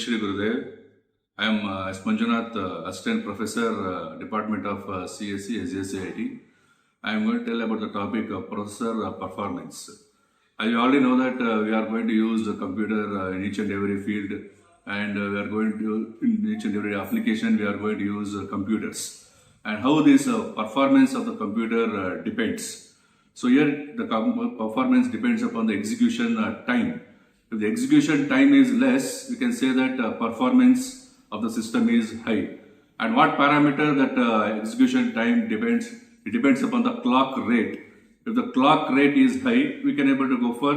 Shri Gurudev. I am S. Manjunath, Assistant Professor, Department of CSE, SJCIT. I am going to tell about the topic of processor performance. As you already know that we are going to use the computer in each and every field, and we are going to, in each and every application, we are going to use computers. And how this performance of the computer depends. So here the performance depends upon the execution time. If the execution time is less, we can say that performance of the system is high. And what parameter that execution time depends? It depends upon the clock rate. If the clock rate is high, we can able to go for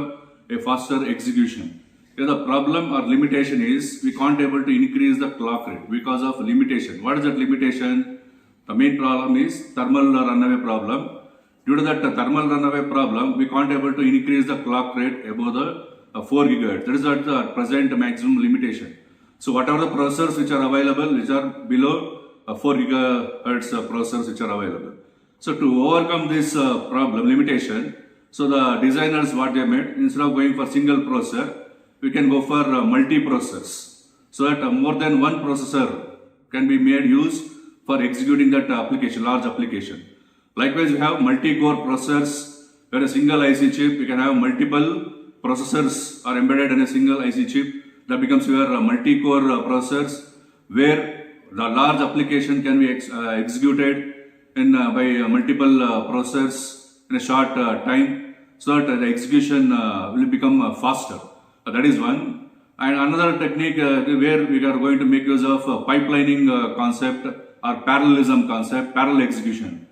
a faster execution. Here the problem or limitation is we can't able to increase the clock rate because of limitation. What is that limitation? The main problem is thermal runaway problem. Due to that thermal runaway problem, we can't able to increase the clock rate above the 4 GHz. That is the present maximum limitation. So whatever the processors which are available, which are below 4 GHz processors which are available. So to overcome this problem, limitation, so the designers what they made, instead of going for single processor, we can go for multi-processors. So that more than one processor can be made use for executing that application, large application. Likewise, we have multi-core processors, where a single IC chip, we can have multiple processors are embedded in a single IC chip. That becomes your multi-core processors, where the large application can be executed in by multiple processors in a short time, so that the execution will become faster. That is one. And another technique where we are going to make use of pipelining concept or parallelism concept, parallel execution.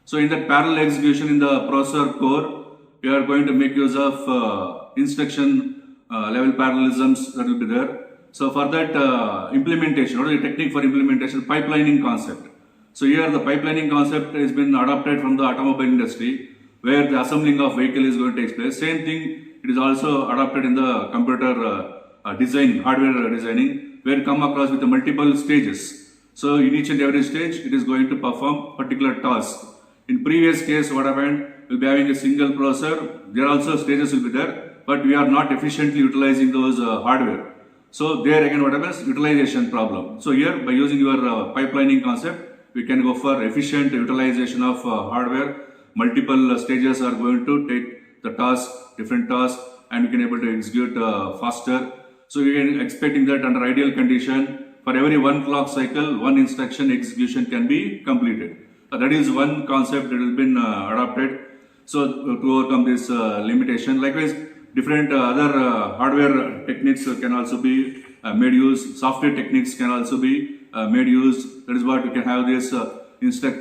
So in that parallel execution in the processor core, we are going to make use of instruction level parallelisms that will be there. So for that implementation, what is the technique for implementation? Pipelining concept. So here the pipelining concept has been adopted from the automobile industry, where the assembling of vehicle is going to take place. Same thing, it is also adopted in the computer design, hardware designing, where it come across with the multiple stages. So in each and every stage, it is going to perform particular task. In previous case, what happened? We'll be having a single processor. There also stages will be there, but we are not efficiently utilizing those hardware. So there again, what happens? Utilization problem. So here, by using your pipelining concept, we can go for efficient utilization of hardware. Multiple stages are going to take the task, different tasks, and we can able to execute faster. So we can expecting that under ideal condition, for every one clock cycle, one instruction execution can be completed. That is one concept that has been adopted. So to overcome this limitation, likewise, different other hardware techniques can also be made use. Software techniques can also be made use. That is what we can have this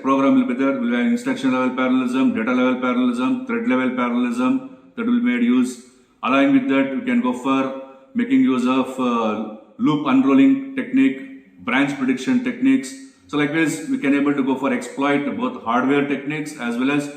program will be there. We will have instruction level parallelism, data level parallelism, thread level parallelism that will be made use. Along with that, we can go for making use of loop unrolling technique, branch prediction techniques. So likewise, we can able to go for exploit both hardware techniques as well as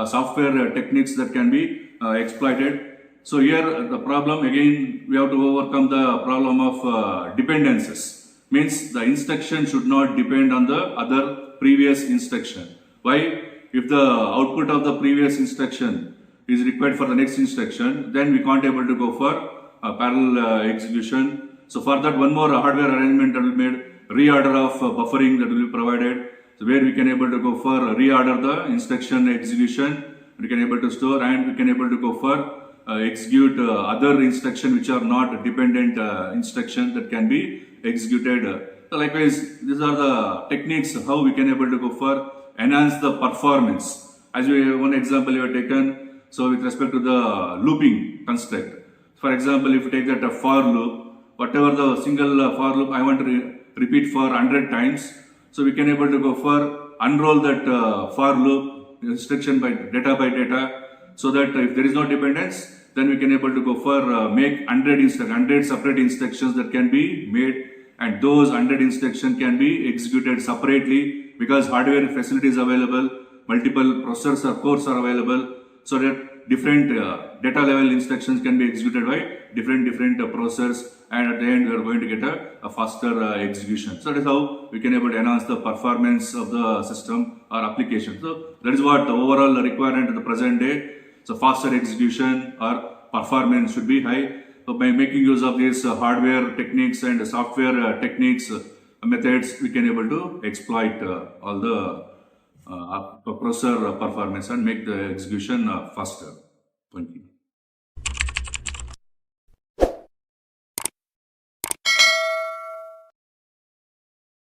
software techniques that can be exploited. So here the problem again, we have to overcome the problem of dependencies. Means the instruction should not depend on the other previous instruction. Why? If the output of the previous instruction is required for the next instruction, then we can't able to go for parallel execution. So for that, one more hardware arrangement that will be made, reorder of buffering that will be provided. So where we can able to go for reorder the instruction execution, we can able to store, and we can able to go for execute other instruction which are not dependent instruction that can be executed. So likewise, these are the techniques how we can able to go for enhance the performance. As one example you have taken, so with respect to the looping construct. For example, if you take that for loop, whatever the single for loop I want to repeat for 100 times, so we can able to go for unroll that for loop instruction by data, so that if there is no dependence, then we can able to go for make 100 separate instructions that can be made, and those 100 instructions can be executed separately because hardware facilities available, multiple processors or cores are available, so that different data level instructions can be executed by different processors, and at the end we are going to get a faster execution. So that is how we can able to enhance the performance of the system or application. So that is what the overall requirement of the present day. So faster execution or performance should be high. So by making use of these hardware techniques and software techniques, methods, we can able to exploit all the processor performance and make the execution faster. Thank you.